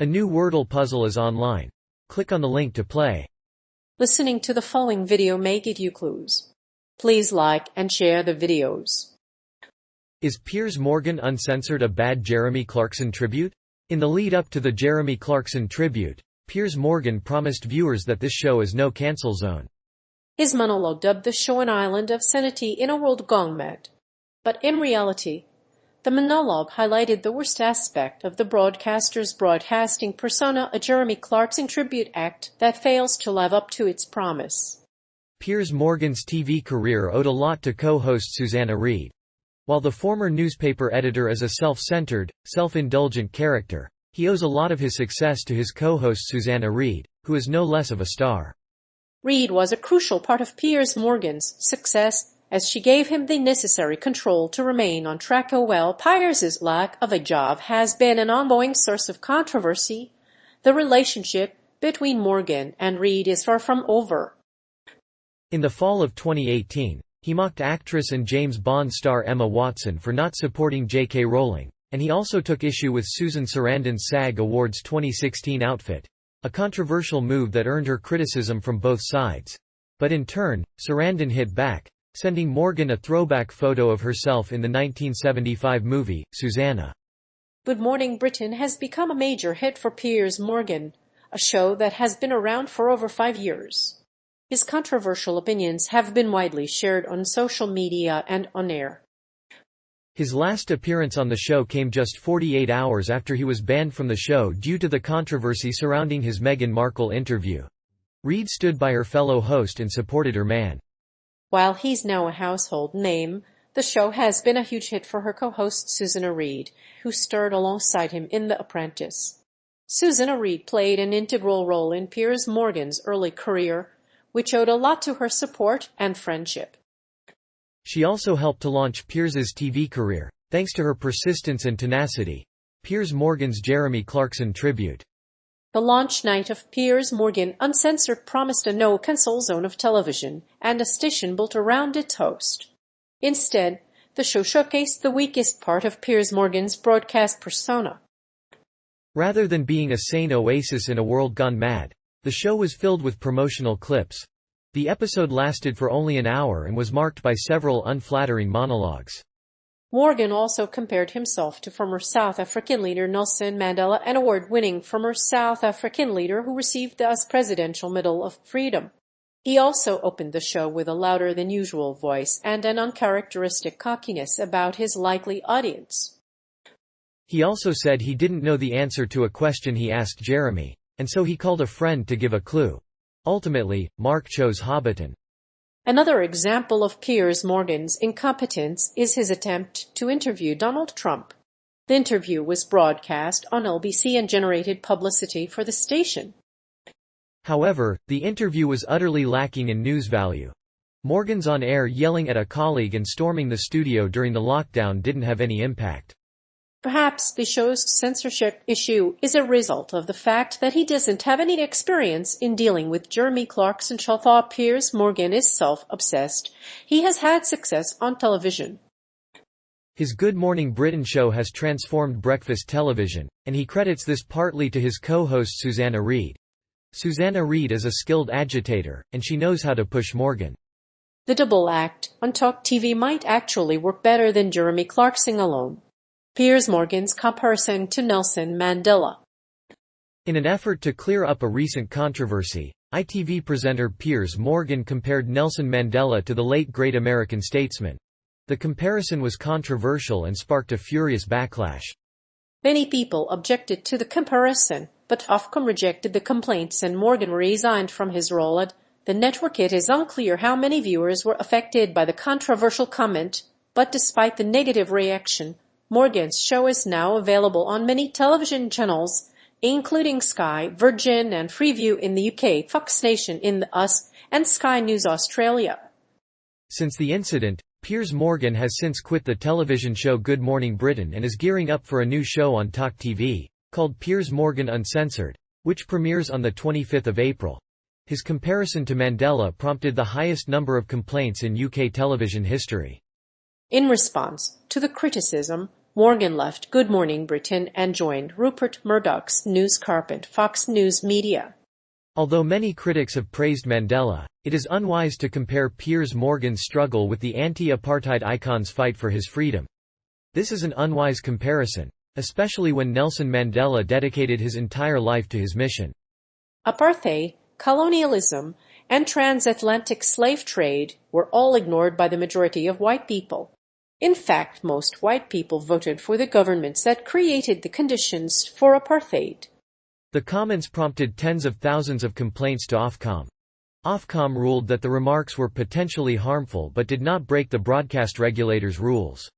A new Wordle puzzle is online. Click on the link to play. Listening to the following video may give you clues. Please like and share the videos. Is Piers Morgan Uncensored a bad Jeremy Clarkson tribute? In the lead-up to the Jeremy Clarkson tribute, Piers Morgan promised viewers that this show is no cancel zone. His monologue dubbed the show an island of sanity in a world gone mad. But in reality, the monologue highlighted the worst aspect of the broadcaster's broadcasting persona, a Jeremy Clarkson tribute act that fails to live up to its promise. Piers Morgan's TV career owed a lot to co-host Susanna Reid. While the former newspaper editor is a self-centered, self-indulgent character, he owes a lot of his success to his co-host Susanna Reid, who is no less of a star. Reid was a crucial part of Piers Morgan's success, as she gave him the necessary control to remain on track. While Piers's lack of a job has been an ongoing source of controversy, the relationship between Morgan and Reid is far from over. In the fall of 2018, he mocked actress and James Bond star Emma Watson for not supporting J.K. Rowling, and he also took issue with Susan Sarandon's SAG Awards 2016 outfit, a controversial move that earned her criticism from both sides. But in turn, Sarandon hit back, sending Morgan a throwback photo of herself in the 1975 movie, Susanna. Good Morning Britain has become a major hit for Piers Morgan, a show that has been around for over 5 years. His controversial opinions have been widely shared on social media and on air. His last appearance on the show came just 48 hours after he was banned from the show due to the controversy surrounding his Meghan Markle interview. Reid stood by her fellow host and supported her man. While he's now a household name, the show has been a huge hit for her co-host Susanna Reid, who starred alongside him in The Apprentice. Susanna Reid played an integral role in Piers Morgan's early career, which owed a lot to her support and friendship. She also helped to launch Piers's TV career, thanks to her persistence and tenacity. Piers Morgan's Jeremy Clarkson tribute. The launch night of Piers Morgan Uncensored promised a no-cancel zone of television and a station built around its host. Instead, the show showcased the weakest part of Piers Morgan's broadcast persona. Rather than being a sane oasis in a world gone mad, the show was filled with promotional clips. The episode lasted for only an hour and was marked by several unflattering monologues. Morgan also compared himself to former South African leader Nelson Mandela, an award-winning former South African leader who received the US Presidential Medal of Freedom. He also opened the show with a louder-than-usual voice and an uncharacteristic cockiness about his likely audience. He also said he didn't know the answer to a question he asked Jeremy, and so he called a friend to give a clue. Ultimately, Mark chose Hobbiton. Another example of Piers Morgan's incompetence is his attempt to interview Donald Trump. The interview was broadcast on LBC and generated publicity for the station. However, the interview was utterly lacking in news value. Morgan's on-air yelling at a colleague and storming the studio during the lockdown didn't have any impact. Perhaps the show's censorship issue is a result of the fact that he doesn't have any experience in dealing with Jeremy Clarkson. Although Piers Morgan is self-obsessed, he has had success on television. His Good Morning Britain show has transformed breakfast television, and he credits this partly to his co-host Susanna Reid. Susanna Reid is a skilled agitator, and she knows how to push Morgan. The double act on Talk TV might actually work better than Jeremy Clarkson alone. Piers Morgan's comparison to Nelson Mandela. In an effort to clear up a recent controversy, ITV presenter Piers Morgan compared Nelson Mandela to the late great American statesman. The comparison was controversial and sparked a furious backlash. Many people objected to the comparison, but Ofcom rejected the complaints and Morgan resigned from his role at the network. It is unclear how many viewers were affected by the controversial comment, but despite the negative reaction, Morgan's show is now available on many television channels, including Sky, Virgin and Freeview in the UK, Fox Nation in the US, and Sky News Australia. Since the incident, Piers Morgan has since quit the television show Good Morning Britain and is gearing up for a new show on Talk TV, called Piers Morgan Uncensored, which premieres on the 25th of April. His comparison to Mandela prompted the highest number of complaints in UK television history. In response to the criticism, Morgan left Good Morning Britain and joined Rupert Murdoch's News Carpet Fox News Media. Although many critics have praised Mandela, it is unwise to compare Piers Morgan's struggle with the anti-apartheid icon's fight for his freedom. This is an unwise comparison, especially when Nelson Mandela dedicated his entire life to his mission. Apartheid, colonialism, and transatlantic slave trade were all ignored by the majority of white people. In fact, most white people voted for the governments that created the conditions for apartheid. The comments prompted tens of thousands of complaints to Ofcom. Ofcom ruled that the remarks were potentially harmful but did not break the broadcast regulator's rules.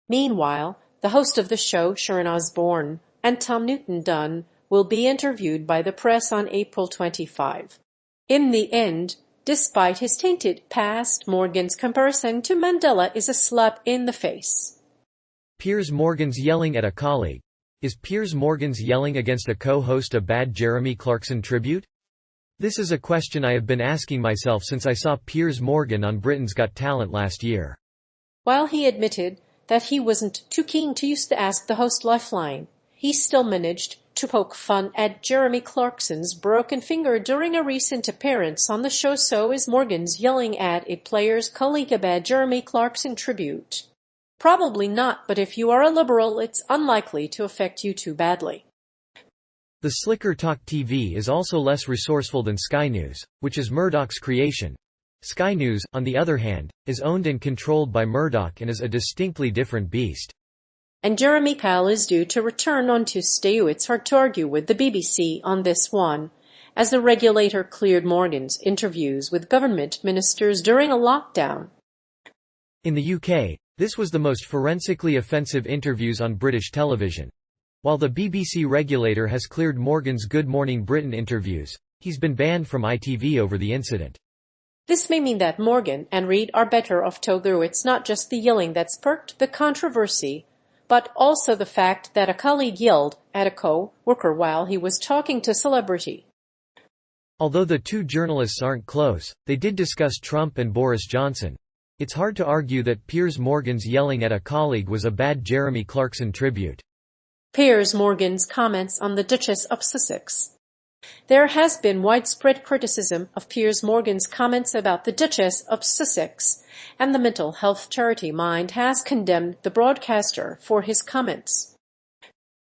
Meanwhile, the host of the show, Sharon Osbourne, and Tom Newton-Dunn will be interviewed by the press on April 25. In the end, despite his tainted past, Morgan's comparison to Mandela is a slap in the face. Piers Morgan's yelling at a colleague. Is Piers Morgan's yelling against a co-host a bad Jeremy Clarkson tribute? This is a question I have been asking myself since I saw Piers Morgan on Britain's Got Talent last year. While he admitted that he wasn't too keen to use the Ask the Host lifeline, he still managed to poke fun at Jeremy Clarkson's broken finger during a recent appearance on the show. So is Morgan's yelling at a player's colleague a bad Jeremy Clarkson tribute? Probably not, but if you are a liberal, it's unlikely to affect you too badly. The slicker Talk TV is also less resourceful than Sky News, which is Murdoch's creation. Sky News, on the other hand, is owned and controlled by Murdoch and is a distinctly different beast. And Jeremy Kyle is due to return on Tuesday. It's hard to argue with the BBC on this one, as the regulator cleared Morgan's interviews with government ministers during a lockdown. In the UK, this was the most forensically offensive interviews on British television. While the BBC regulator has cleared Morgan's Good Morning Britain interviews, he's been banned from ITV over the incident. This may mean that Morgan and Reid are better off, though it's not just the yelling that sparked the controversy, but also the fact that a colleague yelled at a co-worker while he was talking to a celebrity. Although the two journalists aren't close, they did discuss Trump and Boris Johnson. It's hard to argue that Piers Morgan's yelling at a colleague was a bad Jeremy Clarkson tribute. Piers Morgan's comments on the Duchess of Sussex. There has been widespread criticism of Piers Morgan's comments about the Duchess of Sussex, and the mental health charity Mind has condemned the broadcaster for his comments.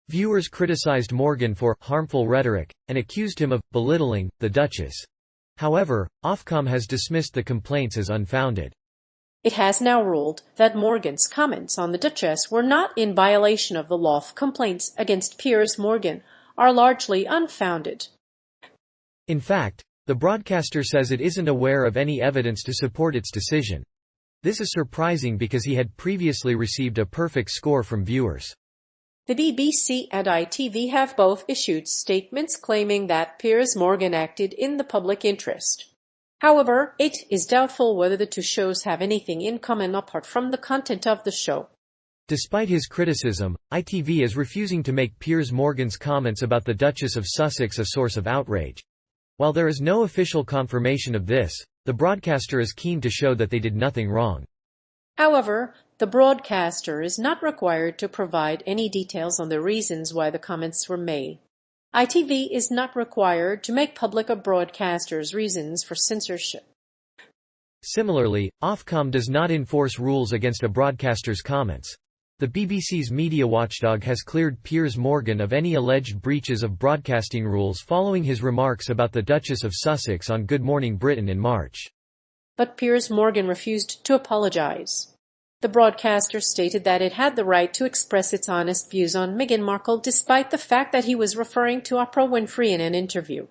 Viewers criticized Morgan for harmful rhetoric, and accused him of belittling the Duchess. However, Ofcom has dismissed the complaints as unfounded. It has now ruled that Morgan's comments on the Duchess were not in violation of the law. Complaints against Piers Morgan are largely unfounded. In fact, the broadcaster says it isn't aware of any evidence to support its decision. This is surprising because he had previously received a perfect score from viewers. The BBC and ITV have both issued statements claiming that Piers Morgan acted in the public interest. However, it is doubtful whether the two shows have anything in common apart from the content of the show. Despite his criticism, ITV is refusing to make Piers Morgan's comments about the Duchess of Sussex a source of outrage. While there is no official confirmation of this, the broadcaster is keen to show that they did nothing wrong. However, the broadcaster is not required to provide any details on the reasons why the comments were made. ITV is not required to make public a broadcaster's reasons for censorship. Similarly, Ofcom does not enforce rules against a broadcaster's comments. The BBC's media watchdog has cleared Piers Morgan of any alleged breaches of broadcasting rules following his remarks about the Duchess of Sussex on Good Morning Britain in March. But Piers Morgan refused to apologize. The broadcaster stated that it had the right to express its honest views on Meghan Markle despite the fact that he was referring to Oprah Winfrey in an interview.